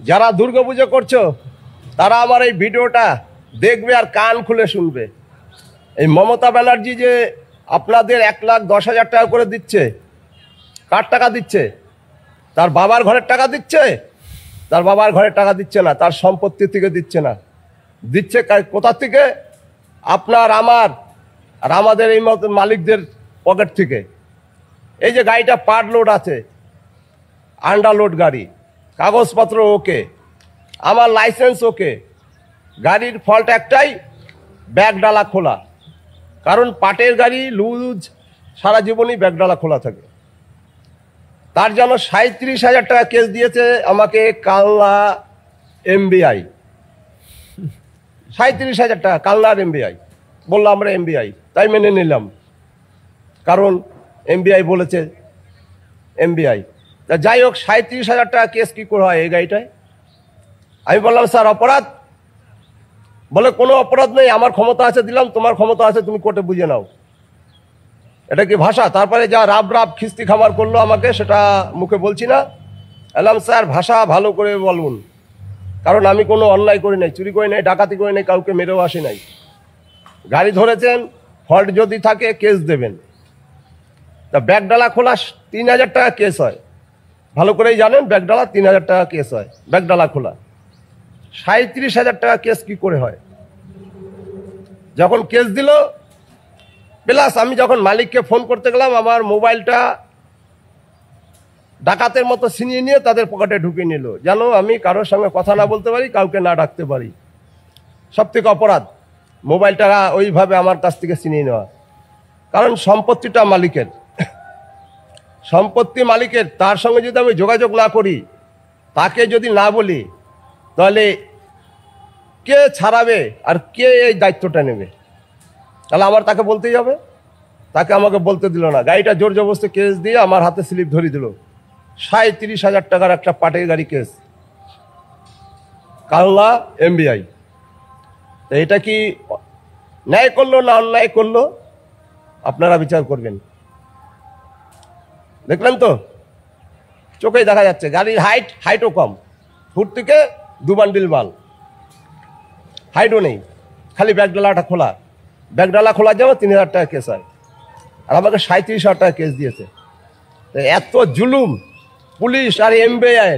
যারা দুর্গাপুজো করছো তারা আমার এই ভিডিওটা দেখবে আর কান খুলে শুনবে। এই মমতা ব্যানার্জি যে আপনাদের 1,10,000 টাকা করে দিচ্ছে, কার টাকা দিচ্ছে? তার বাবার ঘরের টাকা দিচ্ছে? তার বাবার ঘরের টাকা দিচ্ছে না, তার সম্পত্তি থেকে দিচ্ছে না, দিচ্ছে কোথা থেকে? আপনার, আমার আর আমাদের এই মতো মালিকদের পকেট থেকে। এই যে গাড়িটা পার লোড আছে, আন্ডারলোড গাড়ি, কাগজপত্র ওকে, আমার লাইসেন্স ওকে, গাড়ির ফল্ট একটাই, ব্যাগডালা খোলা। কারণ পাটের গাড়ি লুজ সারা জীবনই ব্যাগডালা খোলা থাকে। তার জন্য 37,000 টাকা কেস দিয়েছে আমাকে কালনা এমবিআই। 37,000 টাকা কালনার এমবিআই। বললাম আমরা এমবিআই, তাই মেনে নিলাম, কারণ এমবিআই বলেছে এমবিআই। তা যাই হোক, 37,000 টাকা কেস কী করে হয় এই গাড়িটায়? আমি বললাম স্যার অপরাধ? বলে কোনো অপরাধ নেই, আমার ক্ষমতা আছে দিলাম, তোমার ক্ষমতা আছে তুমি কোর্টে বুঝে নাও। এটা কি ভাষা? তারপরে যা রাব রাব খিস্তি খাবার করলো আমাকে, সেটা মুখে বলছি না। বললাম স্যার ভাষা ভালো করে বলুন, কারণ আমি কোনো অন্যায় করি নাই, চুরি করি নাই, ডাকাতি করি নাই, কাউকে মেরেও আসি নাই। গাড়ি ধরেছেন, ফল্ট যদি থাকে কেস দেবেন। তা ব্যাগডালা খোলা 3,000 টাকা কেস হয়, ভালো করেই জানেন, ব্যাগডালা 3,000 টাকা কেস হয়, ব্যাগডালা খোলা। 37,000 টাকা কেস কি করে হয়? যখন কেস দিল, প্লাস আমি যখন মালিককে ফোন করতে গেলাম, আমার মোবাইলটা ডাকাতের মতো ছিনিয়ে নিয়ে তাদের পকেটে ঢুকিয়ে নিল, যেন আমি কারোর সঙ্গে কথা না বলতে পারি, কাউকে না ডাকতে পারি। সব থেকে অপরাধ মোবাইলটা ওইভাবে আমার কাছ থেকে ছিনিয়ে নেওয়া। কারণ সম্পত্তিটা মালিকের, সম্পত্তি মালিকের, তার সঙ্গে যদি আমি যোগাযোগ না করি, তাকে যদি না বলি, তাহলে কে ছাড়াবে আর কে এই দায়িত্বটা নেবে? তাহলে আমার তাকে বলতেই হবে। তাকে আমাকে বলতে দিল না, গাড়িটা জোর জবরদস্তি কেস দিয়ে আমার হাতে স্লিপ ধরিয়ে দিল। 37,000 টাকার একটা পাটের গাড়ি কেস, কালনা এমবিআই। এটা কি ন্যায় করলো না অন্যায় করলো? আপনারা বিচার করবেন। দেখলেন তো, চোখেই দেখা যাচ্ছে গাড়ির হাইটও কম, ফুট থেকে 2 বান্ডিল মাল, হাইটও নেই, খালি ব্যাগডালাটা খোলা। ব্যাগডালা খোলার জন্য 3,000 টাকা কেস হয়, আর আমাকে 37,000 টাকা কেস দিয়েছে। এত জুলুম পুলিশ আর এমবিআই,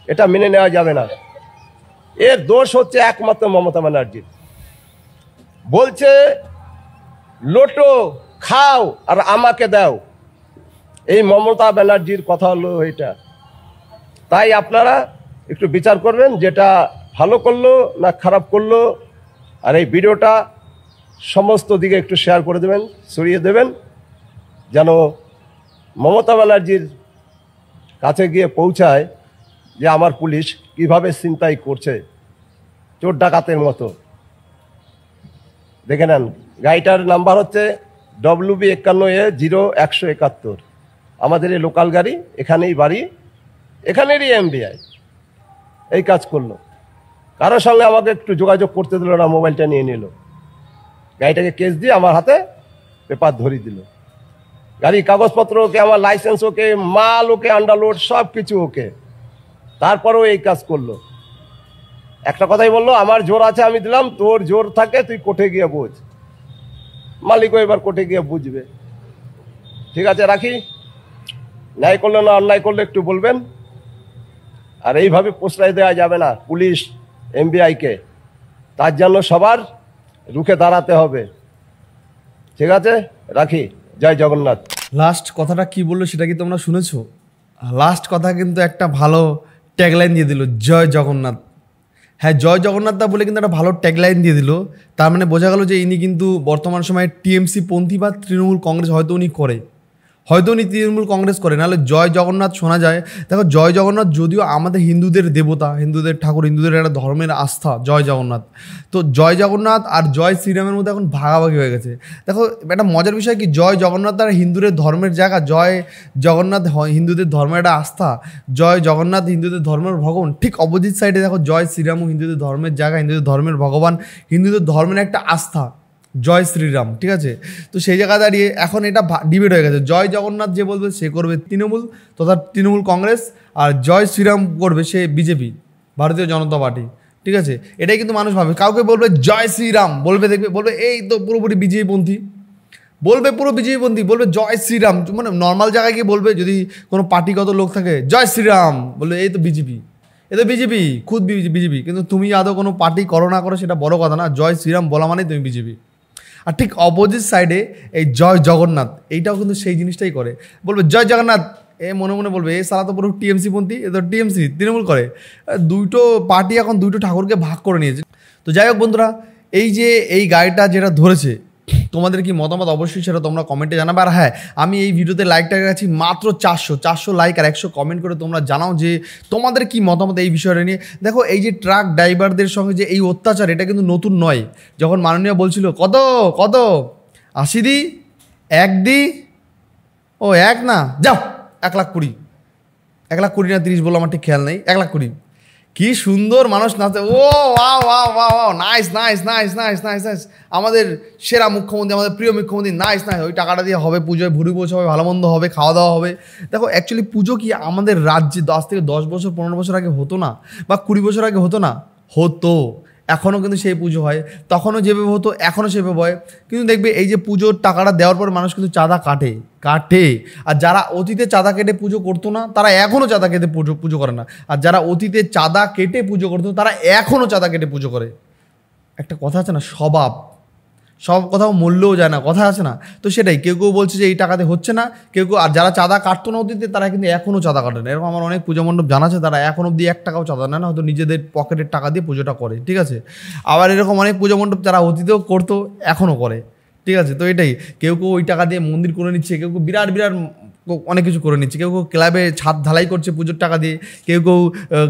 এটা মেনে নেওয়া যাবে না। এর দোষ হচ্ছে একমাত্র মমতা ব্যানার্জির। বলছে লোটো খাও আর আমাকে দাও, এই মমতা ব্যানার্জির কথা হলো এটা। তাই আপনারা একটু বিচার করবেন, যেটা ভালো করলো না খারাপ করলো। আর এই ভিডিওটা সমস্ত দিকে একটু শেয়ার করে দেবেন, ছড়িয়ে দেবেন, যেন মমতা ব্যানার্জির কাছে গিয়ে পৌঁছায় যে আমার পুলিশ কিভাবে ছিনতাই করছে চোর ডাকাতের মতো। দেখে নেন, গাড়িটার নাম্বার হচ্ছে WB51A0171। আমাদের এই লোকাল গাড়ি, এখানেই বাড়ি, এখানেরই এমবিআই। এই কাজ করলো, কারোর সঙ্গে আমাকে একটু যোগাযোগ করতে দিল না, মোবাইলটা নিয়ে নিল, গাড়িটাকে কেস দিয়ে আমার হাতে পেপার ধরিয়ে দিল। গাড়ির কাগজপত্র ওকে, আমার লাইসেন্স ওকে, মাল ওকে, আন্ডারলোড সব কিছু ওকে, তারপরেও এই কাজ করলো। একটা কথাই বললো, আমার জোর আছে আমি দিলাম, তোর জোর থাকে তুই কোর্টে গিয়ে বুঝ। মালিকও এবার কোর্টে গিয়ে বুঝবে। ঠিক আছে, রাখি। ন্যায় করলে না অন্যায় করলে একটু বলবেন। আর এইভাবে প্রশ্রয় দেওয়া যাবে না পুলিশ এমবিআইকে, তার জন্য সবার রুখে দাঁড়াতে হবে। ঠিক আছে, রাখি। জয় জগন্নাথ। লাস্ট কথাটা কি বললো সেটা কি তোমরা শুনেছো? লাস্ট কথা কিন্তু একটা ভালো ট্যাগলাইন দিয়ে দিল, জয় জগন্নাথ। হ্যাঁ, জয় জগন্নাথ দা বলে কিন্তু একটা ভালো ট্যাগলাইন দিয়ে দিল। তার মানে বোঝা গেল যে ইনি কিন্তু বর্তমান সময়ে টিএমসি পন্থী বা তৃণমূল কংগ্রেস হয়তো উনি করে, হয়তো উনি তৃণমূল কংগ্রেস করে, নাহলে জয় জগন্নাথ শোনা যায়। দেখো, জয় জগন্নাথ যদিও আমাদের হিন্দুদের দেবতা, হিন্দুদের ঠাকুর, হিন্দুদের একটা ধর্মের আস্থা জয় জগন্নাথ। তো জয় জগন্নাথ আর জয় শ্রীরামের মধ্যে এখন ভাগাভাগি হয়ে গেছে। দেখো, একটা মজার বিষয় কি, জয় জগন্নাথ আর হিন্দুদের ধর্মের জায়গা, জয় জগন্নাথ হিন্দুদের ধর্মের একটা আস্থা, জয় জগন্নাথ হিন্দুদের ধর্মের ভগবান। ঠিক অপোজিট সাইডে দেখো, জয় শ্রীরামও হিন্দুদের ধর্মের জায়গা, হিন্দুদের ধর্মের ভগবান, হিন্দুদের ধর্মের একটা আস্থা, জয় শ্রীরাম। ঠিক আছে, তো সেই জায়গা দাঁড়িয়ে এখন এটা ডিবেট হয়ে গেছে। জয় জগন্নাথ যে বলবে সে করবে তৃণমূল তথা তৃণমূল কংগ্রেস, আর জয় শ্রীরাম করবে সে বিজেপি। ভারতীয় জনতা পার্টি, ঠিক আছে? এটাই কিন্তু মানুষ ভাবে। কাউকে বলবে জয় শ্রীরাম, বলবে দেখবে বলবে এই তো পুরোপুরি বিজেপিপন্থী, বলবে পুরো বিজেপিপন্থী, বলবে জয় শ্রীরাম। মানে নর্মাল জায়গায় গিয়ে বলবে, যদি কোনো পার্টিগত লোক থাকে জয় শ্রীরাম, বলবে এই তো বিজেপি, এ তো বিজেপি, খুদ বিজেপি। কিন্তু তুমি আদৌ কোনো পার্টি করো না করো সেটা বড় কথা না, জয় শ্রীরাম বলা মানেই তুমি বিজেপি। আর ঠিক অপোজিট সাইডে এই জয় জগন্নাথ, এইটাও কিন্তু সেই জিনিসটাই করে, বলবে জয় জগন্নাথ, এ মনে মনে বলবে এ সালা তো পুরো টিএমসি পন্থী, এ তো টিএমসি তৃণমূল করে। দুটো পার্টি এখন দুটো ঠাকুরকে ভাগ করে নিয়েছে। তো যাই হোক বন্ধুরা, এই যে এই গাড়িটা যেটা ধরেছে, তোমাদের কি মতামত অবশ্যই সেটা তোমরা কমেন্টে জানাবে। আর হ্যাঁ, আমি এই ভিডিওতে লাইকটা গেছি মাত্র 400 লাইক আর 100 কমেন্ট করে তোমরা জানাও যে তোমাদের কি মতামত এই বিষয়টা নিয়ে। দেখো, এই যে ট্রাক ড্রাইভারদের সঙ্গে যে এই অত্যাচার, এটা কিন্তু নতুন নয়। যখন মাননীয় বলছিল কত 80 দি 1 দি, ও 1 না, যাও 1,20,000, 1,20,000 না 30 বলো, আমার ঠিক খেয়াল নেই, 1,20,000। কি সুন্দর মানুষ নাচে, ও wow wow wow, nice nice nice nice nice nice, আমাদের সেরা মুখ্যমন্ত্রী, আমাদের প্রিয় মুখ্যমন্ত্রী, নাইস নাইস। ওই টাকাটা দিয়ে হবে পুজোয়, ভুরি বোঝ হবে, ভালো মন্দ হবে, খাওয়া দাওয়া হবে। দেখো অ্যাকচুয়ালি পুজো কি আমাদের রাজ্যে 10 বছর 15 বছর আগে হতো না, বা 20 বছর আগে হতো না? হতো। এখনও কিন্তু সেই পুজো হয়, তখনও যেভাবে হতো এখনও সেভাবে হয়। কিন্তু দেখবে এই যে পুজোর টাকাটা দেওয়ার পর মানুষ কিন্তু চাঁদা কাটে। আর যারা অতীতে চাঁদা কেটে পুজো করতো না, তারা এখনও চাঁদা কেটে পুজো করে না। আর যারা অতীতে চাঁদা কেটে পুজো করতো, তারা এখনও চাঁদা কেটে পুজো করে। একটা কথা আছে না, সব কথাও মূল্যও যায় না, কথা আছে না? তো সেটাই, কেউ বলছে যে এই টাকাতে হচ্ছে না, কেউ আর যারা চাঁদা কাটতো না অতীতে, তারা কিন্তু এখনও চাঁদা কাটে না। এরকম আমার অনেক পুজো মণ্ডপ জানা আছে, তারা এখন অবধি 1 টাকাও চাঁদা নেয় না, হয়তো নিজেদের পকেটের টাকা দিয়ে পুজোটা করে, ঠিক আছে? আবার এরকম অনেক পুজো মণ্ডপ যারা অতীতেও করতো এখনও করে, ঠিক আছে? তো এটাই, কেউ ওই টাকা দিয়ে মন্দির করে নিচ্ছে, কেউ বিরাট অনেক কিছু করে নিচ্ছে, কেউ ক্লাবে ছাদ ঢালাই করছে পুজোর টাকা দিয়ে, কেউ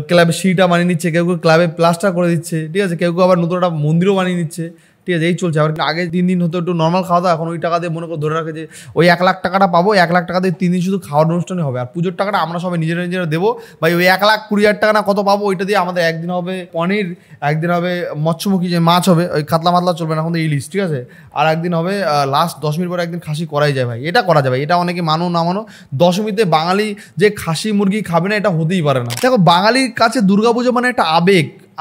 ক্লাবে সিঁড়িটা বানিয়ে নিচ্ছে, কেউ ক্লাবে প্লাস্টার করে দিচ্ছে, ঠিক আছে? কেউ আবার নতুন একটা মন্দিরও বানিয়ে নিচ্ছে, ঠিক আছে? এই চলছে। আবার আগে 3 দিন হতো একটু নর্মাল খাওয়া দাওয়া, এখন ওই টাকা দিয়ে মনে করে ধরে রাখে যে ওই 1,00,000 টাকাটা পাবো, 1,00,000 টাকা দিয়ে 3 দিন শুধু খাওয়ার অনুষ্ঠানে হবে, আর পুজোর টাকাটা আমরা সবাই নিজেরা দেবো। ভাই ওই 1,20,000 টাকা না কত পাবো, ওইটা দিয়ে আমাদের একদিন হবে পনির, একদিন হবে মৎস্যমুখী যে মাছ হবে, ওই কাতলা মাতলা চলবে না, এখন তো ইলিশ, ঠিক আছে? আর একদিন হবে লাস্ট 10 মিনিট পরে একদিন খাসি করাই যায়। ভাই এটা করা যাবে, এটা অনেকে মানো না মানো, দশমীতে বাঙালি যে খাসি মুরগি খাবে না, এটা হতেই পারে না। দেখো, বাঙালির কাছে দুর্গাপুজো মানে একটা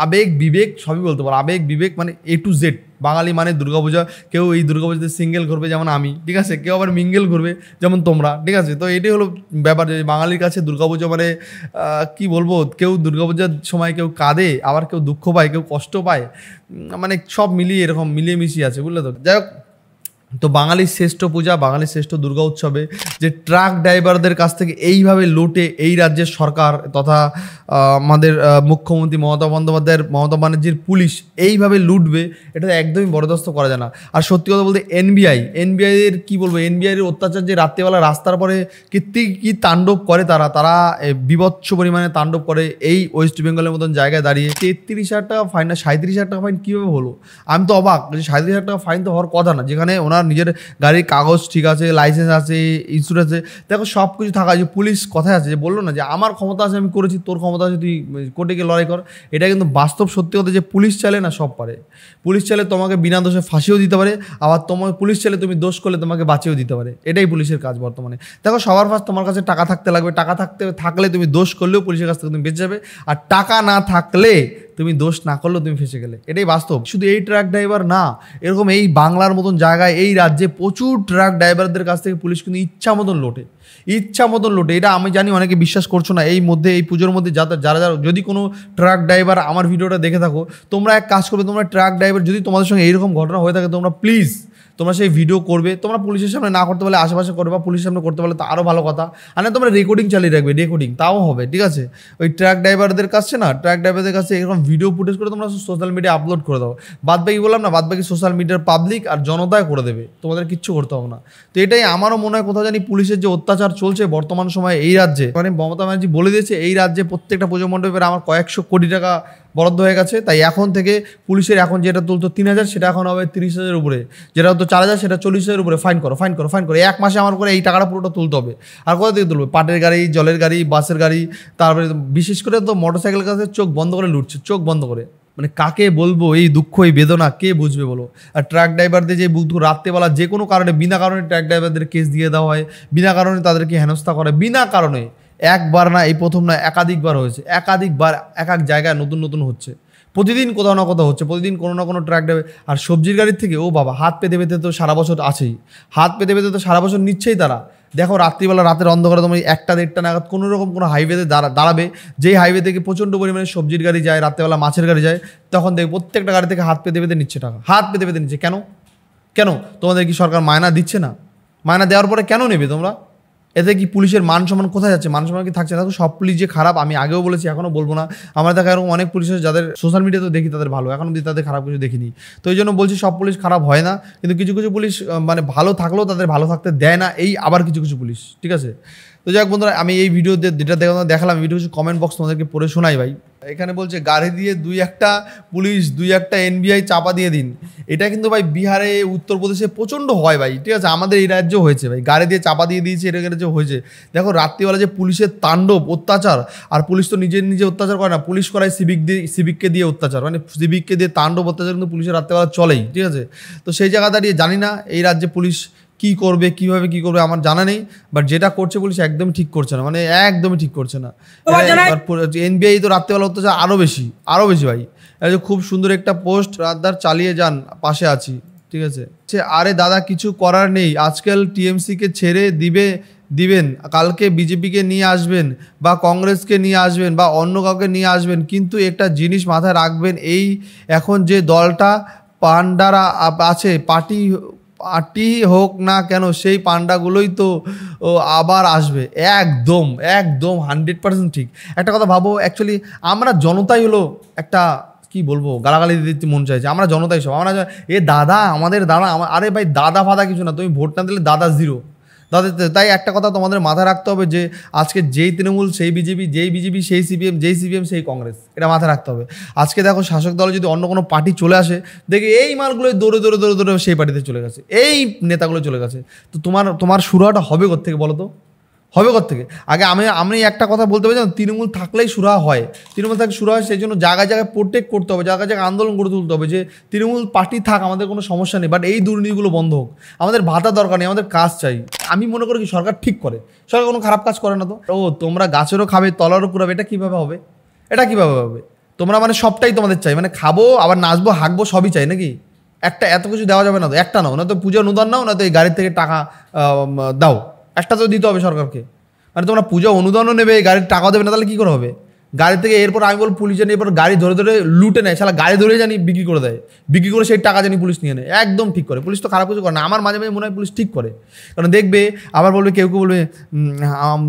আবেগ বিবেক সবই বলতে পারো, আবেগ বিবেক মানে A to Z। বাঙালি মানে দুর্গাপূজা, কেউ এই দুর্গাপূজাতে সিঙ্গেল ঘুরবে যেমন আমি, ঠিক আছে? কেউ আবার মিঙ্গেল ঘুরবে যেমন তোমরা, ঠিক আছে? তো এটাই হলো ব্যাপার, যে বাঙালির কাছে দুর্গাপূজা মানে কি বলবো, কেউ দুর্গাপূজার সময় কেউ কাঁদে, আবার কেউ দুঃখ পায়, কেউ কষ্ট পায়, মানে সব মিলিয়ে এরকম মিলিয়ে মিশিয়ে আছে, বুঝলে তো? যাই হোক, তো বাঙালির শ্রেষ্ঠ পূজা, বাঙালির শ্রেষ্ঠ দুর্গা উৎসবে যে ট্রাক ড্রাইভারদের কাছ থেকে এইভাবে লুটে এই রাজ্যের সরকার তথা আমাদের মুখ্যমন্ত্রী মমতা ব্যানার্জির পুলিশ এইভাবে লুটবে, এটা একদমই বরদাস্ত করা যায় না। আর সত্যি কথা বলতে এনবিআই এর কী বলবো, এনবিআইয়ের অত্যাচার যে রাত্রেবেলা রাস্তার পরে কী তাণ্ডব করে, তারা বিভৎস পরিমাণে তাণ্ডব করে এই ওয়েস্ট বেঙ্গলের মতন জায়গায় দাঁড়িয়ে। 33,000 টাকা ফাইন না 37,000 টাকা ফাইন কীভাবে হলো? আমি তো অবাক যে 37,000 টাকা ফাইন তো হওয়ার কথা না, যেখানে ওনার নিজের গাড়ির কাগজ ঠিক আছে, লাইসেন্স আছে, ইন্স্যুরেন্স আছে, দেখো সব কিছু থাকা। যে পুলিশ কথায় আছে, যে বললো না যে আমার ক্ষমতা আছে আমি করেছি, তোর ক্ষমতা আছে তুই কোর্টে গিয়ে লড়াই কর। এটা কিন্তু বাস্তব সত্যি কথা, যে পুলিশ চাইলে না সব পারে। পুলিশ চাইলে তোমাকে বিনা দোষে ফাঁসিও দিতে পারে, আবার তোমার পুলিশ চাইলে তুমি দোষ করলে তোমাকে বাঁচিয়েও দিতে পারে। এটাই পুলিশের কাজ বর্তমানে। দেখো, সবার ফার্স্ট তোমার কাছে টাকা থাকতে লাগবে, টাকা থাকলে তুমি দোষ করলেও পুলিশের কাছ থেকে তুমি বেঁচে যাবে, আর টাকা না থাকলে তুমি দোষ না করলেও তুমি ফেসে গেলে। এটাই বাস্তব। শুধু এই ট্রাক ড্রাইভার না, এরকম এই বাংলার মতন জায়গায়, এই রাজ্যে প্রচুর ট্রাক ড্রাইভারদের কাছ থেকে পুলিশ কিন্তু ইচ্ছা মতন লোটে। এটা আমি জানি অনেকে বিশ্বাস করছো না। এই পুজোর মধ্যে যারা যদি কোনো ট্রাক ড্রাইভার আমার ভিডিওটা দেখে থাকো, তোমরা এক কাজ করবে, তোমরা ট্রাক ড্রাইভার যদি তোমাদের সঙ্গে এইরকম ঘটনা হয়ে থাকে, তোমরা প্লিজ তোমরা সেই ভিডিও করবে। তোমরা পুলিশের সামনে না করতে পারলে আশেপাশে করবে, বা পুলিশের সামনে করতে পারলে তো আরও ভালো কথা। আর না তোমরা রেকর্ডিং চালিয়ে রাখবে, তাও হবে, ঠিক আছে? ওই ট্রাক ড্রাইভারদের কাছে এরকম ভিডিও ফুটেজ করে তোমরা সোশ্যাল মিডিয়া আপলোড করে দাও। বাদবাকি বললাম না, বাদবাকি সোশ্যাল মিডিয়ার পাবলিক আর জনতায় করে দেবে, তোমাদের কিচ্ছু করতে হবে না। তো এটাই আমারও মনে হয়, কোথাও জানি পুলিশের যে অত্যাচার চলছে বর্তমান সময়ে এই রাজ্যে, মানে মমতা ব্যানার্জি বলে দিয়েছে এই রাজ্যে প্রত্যেকটা পুজো মণ্ডপের আমার কয়েকশো কোটি টাকা বরাদ্দ হয়ে গেছে। তাই এখন থেকে পুলিশের এখন যেটা তুলতো 3,000, সেটা এখন হবে 30,000 উপরে, যেটা হতো 4,000 সেটা 40,000 উপরে। ফাইন করো, 1 মাসে আমার করে এই টাকাটা পুরোটা তুলতে হবে। আর কোথা থেকে তুলবে? পাটের গাড়ি, জলের গাড়ি, বাসের গাড়ি, তারপরে বিশেষ করে তো মোটরসাইকেল কাছে চোখ বন্ধ করে লুটছে, চোখ বন্ধ করে। মানে কাকে বলবো এই দুঃখ, এই বেদনা কে বুঝবে বলো? আর ট্রাক ড্রাইভারদের যে রাত্রেবেলা যে কোনো কারণে বিনা কারণে ট্রাক ড্রাইভারদের কেস দিয়ে দেওয়া হয়, বিনা কারণে তাদেরকে হেনস্থা করে, বিনা কারণে একবার না, এই প্রথম না, একাধিকবার হয়েছে, একাধিকবার এক এক জায়গায় নতুন নতুন হচ্ছে, প্রতিদিন কোথাও না কোথাও হচ্ছে, প্রতিদিন কোনো না কোনো ট্র্যাক দেবে। আর সবজির গাড়ির থেকে ও বাবা হাত পেতে পেতে তো সারা বছর আছেই, হাত পেতে পেতে তো সারা বছর নিচ্ছেই তারা। দেখো রাত্রিবেলা, রাতের অন্ধকারে তোমার 1টা 1:30 নাগাদ কোনো রকম কোনো হাইওয়েতে দাঁড়াবে, যেই হাইওয়ে থেকে প্রচণ্ড পরিমাণে সবজির গাড়ি যায়, রাত্রেবেলা মাছের গাড়ি যায়, তখন দেখবে প্রত্যেকটা গাড়ি থেকে হাত পেতে পেতে নিচ্ছে টাকা, হাত পেতে পেতে নিচ্ছে। কেন কেন তোমাদের কি সরকার মায়না দিচ্ছে না? মায়না দেওয়ার পরে কেন নেবে তোমরা? এতে কি পুলিশের মান সম্মান কোথায় যাচ্ছে? মান সম্মান কি থাকছে? দেখো সব পুলিশ যে খারাপ আমি আগেও বলেছি, এখনও বলবো না। আমার দেখা এরকম অনেক পুলিশ আছে যাদের সোশ্যাল মিডিয়াতেও দেখি তাদের ভালো, এখন অব্দি তাদের খারাপ কিছু দেখিনি। তো এই জন্য বলছি সব পুলিশ খারাপ হয় না, কিন্তু কিছু কিছু পুলিশ মানে ভালো থাকলেও তাদের ভালো থাকতে দেয় না, এই আবার কিছু কিছু পুলিশ, ঠিক আছে। তো যাই হোক বন্ধুরা, আমি এই ভিডিওতে যেটা দেখালাম, ভিডিও কিছু কমেন্ট বক্স তোমাদেরকে পড়ে শোনাই ভাই। এখানে বলছে গাড়ি দিয়ে 2-1টা পুলিশ 2-1টা এনবিআই চাপা দিয়ে দিন। এটা কিন্তু ভাই বিহারে, উত্তরপ্রদেশে প্রচণ্ড হয় ভাই, ঠিক আছে। আমাদের এই রাজ্যেও হয়েছে ভাই, গাড়ি দিয়ে চাপা দিয়ে দিয়েছে, এটা যে হয়েছে। দেখো রাত্রিবেলা যে পুলিশের তাণ্ডব, অত্যাচার, আর পুলিশ তো নিজে অত্যাচার করে না, পুলিশ করায় সিভিককে দিয়ে অত্যাচার, মানে সিভিককে দিয়ে তাণ্ডব অত্যাচার কিন্তু পুলিশের রাত্রিবেলা চলেই, ঠিক আছে। তো সেই জায়গা দাঁড়িয়ে জানি না এই রাজ্যে পুলিশ কী করবে, কীভাবে কী করবে আমার জানা নেই, বাট যেটা করছে পুলিশ একদমই ঠিক করছে না, মানে একদমই ঠিক করছে না। এনবিআই তো রাত্রেবেলা অত্যাচার আরও বেশি ভাই। খুব সুন্দর একটা পোস্ট, রাতদার চালিয়ে যান, পাশে আছি, ঠিক আছে। আরে দাদা কিছু করার নেই, আজকাল টিএমসিকে ছেড়ে দিবেন, কালকে বিজেপিকে নিয়ে আসবেন বা কংগ্রেসকে নিয়ে আসবেন বা অন্য কাউকে নিয়ে আসবেন, কিন্তু একটা জিনিস মাথায় রাখবেন, এই এখন যে দলটা পান্ডারা আছে, পার্টি হোক না কেন, সেই পান্ডাগুলোই তো আবার আসবে। একদম 100% ঠিক। একটা কথা ভাবো, অ্যাকচুয়ালি আমরা জনতাই হলো একটা, কি বলবো, গালাগালি দিতে মন চাইছে, আমরা জনতাই সব, আমরা দাদা, আমাদের দাদা, আরে ভাই দাদা ফাদা কিছু না, তুমি ভোট না দিলে দাদা জিরো। তাই একটা কথা তোমাদের মাথায় রাখতে হবে যে আজকে যেই তৃণমূল সেই বিজেপি, যেই বিজেপি সেই সিপিএম, যেই সিপিএম সেই কংগ্রেস, এটা মাথায় রাখতে হবে। আজকে দেখো শাসক দলে যদি অন্য কোনো পার্টি চলে আসে, দেখি এই মালগুলোই দৌড়ে সেই পার্টিতে চলে গেছে, এই নেতাগুলো চলে গেছে। তো তোমার শুরুটা হবে কোত্থেকে বলো তো? হবে কোত্থেকে? আগে আমি একটা কথা বলতে পারি, তৃণমূল থাকলেই সুরা হয়, তৃণমূল থাকলে সুরা হয়, সেই জন্য জায়গায় জায়গায় প্রোটেক্ট করতে হবে, জায়গায় জায়গায় আন্দোলন গড়ে তুলতে হবে যে তৃণমূল পার্টি থাক, আমাদের কোনো সমস্যা নেই, বাট এই দুর্নীতিগুলো বন্ধ হোক, আমাদের ভাতা দরকার নেই, আমাদের কাজ চাই। আমি মনে করি কি সরকার ঠিক করে, সরকার কোনো খারাপ কাজ করে না। তো তোমরা গাছেরও খাবে, তলারও কুড়াবে, এটা কীভাবে হবে? তোমরা মানে সবটাই তোমাদের চাই, মানে খাবো আবার নাচবো হাঁকবো সবই চাই নাকি? একটা এত কিছু দেওয়া যাবে না তো, একটা নাও, না তো পুজো অনুদান নাও, না তো এই গাড়ির থেকে টাকা দাও, একটা তো দিতে হবে সরকারকে। মানে তোমরা পূজা অনুদানও নেবে, গাড়ির টাকাও দেবে না, তাহলে কী করে হবে? গাড়ি থেকে এরপর আমি বল পুলিশ জানি এরপর গাড়ি ধরে লুটে নেয়, শালা গাড়ি ধরে জানি বিক্রি করে দেয়, বিক্রি করে সেই টাকা জানি পুলিশ নিয়ে নেয়। একদম ঠিক করে, পুলিশ তো খারাপ কিছু করে না, আমার মাঝে মাঝে মনে হয় পুলিশ ঠিক করে। কারণ দেখবে আবার বলবে, কেউ বলবে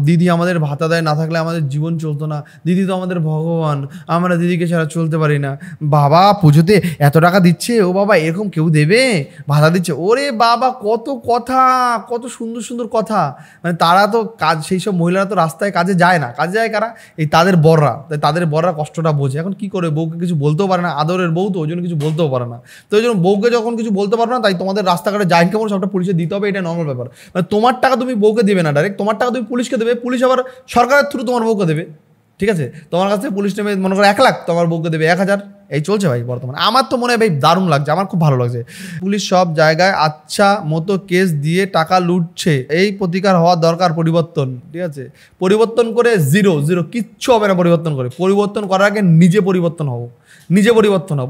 দিদি আমাদের ভাতা দেয়, না থাকলে আমাদের জীবন চলতো না, দিদি তো আমাদের ভগবান, আমরা দিদিকে ছাড়া চলতে পারি না। বাবা পুজোতে এত টাকা দিচ্ছে, ও বাবা এরকম কেউ দেবে, ভাতা দিচ্ছে, ওরে বাবা কত কথা, কত সুন্দর সুন্দর কথা। মানে তারা তো কাজ, সেই সব মহিলারা তো রাস্তায় কাজে যায় না, কাজে যায় কারা? এই তাদের বড়রা, তাই তাদের বড়রা কষ্টটা বোঝে। এখন কি করে, বউকে কিছু বলতেও পারে না, আদরের বউ তো, ওই জন্য কিছু বলতেও পারে না। তো ওই জন্য বউকে যখন কিছু বলতে পারবে না, তাই তোমাদের রাস্তাঘাটে যাই কেমন সবটা পুলিশে দিতে হবে, এটা নর্মাল ব্যাপার। মানে তোমার টাকা তুমি বউকে দেবে না ডাইরেক্ট, তোমার টাকা তুমি পুলিশকে দেবে, পুলিশ আবার সরকারের থ্রু তোমার বউকে দেবে, ঠিক আছে। তোমার কাছে পুলিশ নেমে মনে করো 1 লাখ, তোমার বউকে দেবে 1000, এই চলছে ভাই বর্তমানে। আমার তো মনে হয় ভাই দারুণ লাগছে, আমার খুব ভালো লাগছে। পুলিশ সব জায়গায় আচ্ছা মতো কেস দিয়ে টাকা লুটছে, এই প্রতিকার হওয়া দরকার, পরিবর্তন, ঠিক আছে। পরিবর্তন করে জিরো কিচ্ছু হবে না। পরিবর্তন করার আগে নিজে পরিবর্তন হও,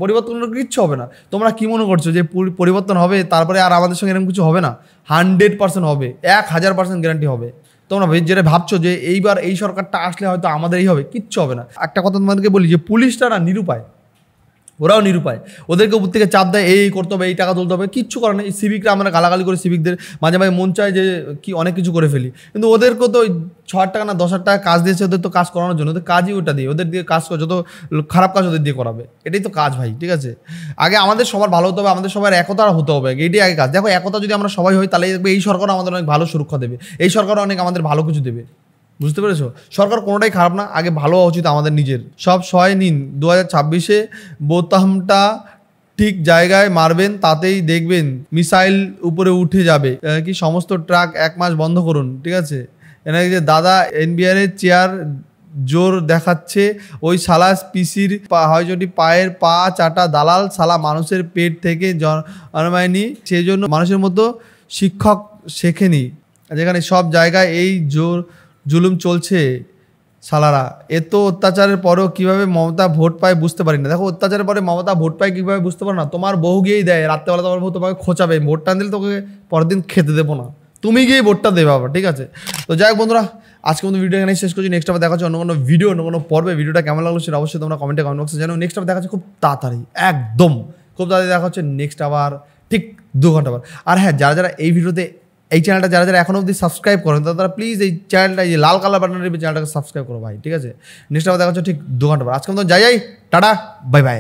পরিবর্তন কিচ্ছু হবে না। তোমরা কি মনে করছো যে পরিবর্তন হবে তারপরে আর আমাদের সঙ্গে এরকম কিছু হবে না? 100% হবে, 1000% গ্যারান্টি হবে। তোমরা যেটা ভাবছো যে এইবার এই সরকারটা আসলে হয়তো আমাদের এই হবে, কিচ্ছু হবে না। একটা কথা তোমাদেরকে বলি যে পুলিশটা না নিরুপায়, ওরাও নিরুপায়, ওদেরকে উপর থেকে চাপ দেয়, এই করতে হবে, এই টাকা তুলতে হবে, কিচ্ছু করে না। এই সিভিকরা আমরা গালাগালি করে, সিভিকদের মাঝে মাঝে মন চায় যে কি অনেক কিছু করে ফেলি, কিন্তু ওদেরকেও তো 6,000 টাকা না 10,000 টাকা কাজ দিয়েছে, ওদের তো কাজ করানোর জন্য, ওদের কাজই ওটা দিয়ে, ওদের দিয়ে কাজ যত খারাপ কাজ ওদের দিয়ে করাবে, এটাই তো কাজ ভাই, ঠিক আছে। আগে আমাদের সবার ভালো হতে হবে, আমাদের সবার একতা হতে হবে, এটাই আগে কাজ। দেখো একতা যদি আমরা সবাই হই, তাহলে এই সরকারও আমাদের অনেক ভালো সুরক্ষা দেবে, এই সরকারও অনেক আমাদের ভালো কিছু দেবে, বুঝতে পেরেছো? সরকার কোনোটাই খারাপ না, আগে ভালো হওয়া উচিত আমাদের নিজের। সব সহায় নিন, 2026-এ বোতামটা ঠিক জায়গায় মারবেন, তাতেই দেখবেন মিসাইল উপরে উঠে যাবে। কি সমস্ত ট্রাক 1 মাস বন্ধ করুন, ঠিক আছে। এনাকে যে দাদা এনবিআর এর চেয়ার জোর দেখাচ্ছে, ওই শালা পিসির হয়চটি পায়ের পা চাটা দালাল, শালা মানুষের পেট থেকে জন্মায়নি, সেই জন্য মানুষের মতো শিক্ষক শেখেনি, যেখানে সব জায়গায় এই জুলুম চলছে সালারা, এত অত্যাচারের পরেও কীভাবে মমতা ভোট পায় বুঝতে পারি না। দেখো অত্যাচারের পরে মমতা ভোট পায় কীভাবে বুঝতে পারো না, তোমার বউ গিয়েই দেয় রাত্রেবেলা, তোমার বউ তোমাকে খোঁচাবে, ভোটটা দিলে তোকে পরের দিন খেতে দেবো না, তুমি গিয়ে ভোটটা দেবে আবার, ঠিক আছে। তো যাই হোক বন্ধুরা, আজকে মতো ভিডিও এখানে শেষ করছি। নেক্সট আবার দেখা হচ্ছে অন্য কোনো ভিডিও, অন্য কোনো পর্বে। ভিডিওটা কেমন লাগলো সেটা অবশ্যই তোমরা কমেন্ট বক্সে জানো। নেক্সট আবার দেখা হচ্ছে খুব তাড়াতাড়ি, একদম খুব তাড়াতাড়ি দেখা হচ্ছে নেক্সট আবার ঠিক 2 ঘন্টা পর। আর হ্যাঁ, যারা এই ভিডিওতে এই চ্যানেলটা যারা এখনো অবধি সাবস্ক্রাইব করেন তারা প্লিজ এই চ্যানেলটা, এই লাল কালার বাটনের চ্যানেলটাকে সাবস্ক্রাইব করো ভাই, ঠিক আছে। নেক্সট আবার দেখা হচ্ছে ঠিক 2 ঘন্টা পর। আজকে মতো যাই, টাটা, বাই বাই।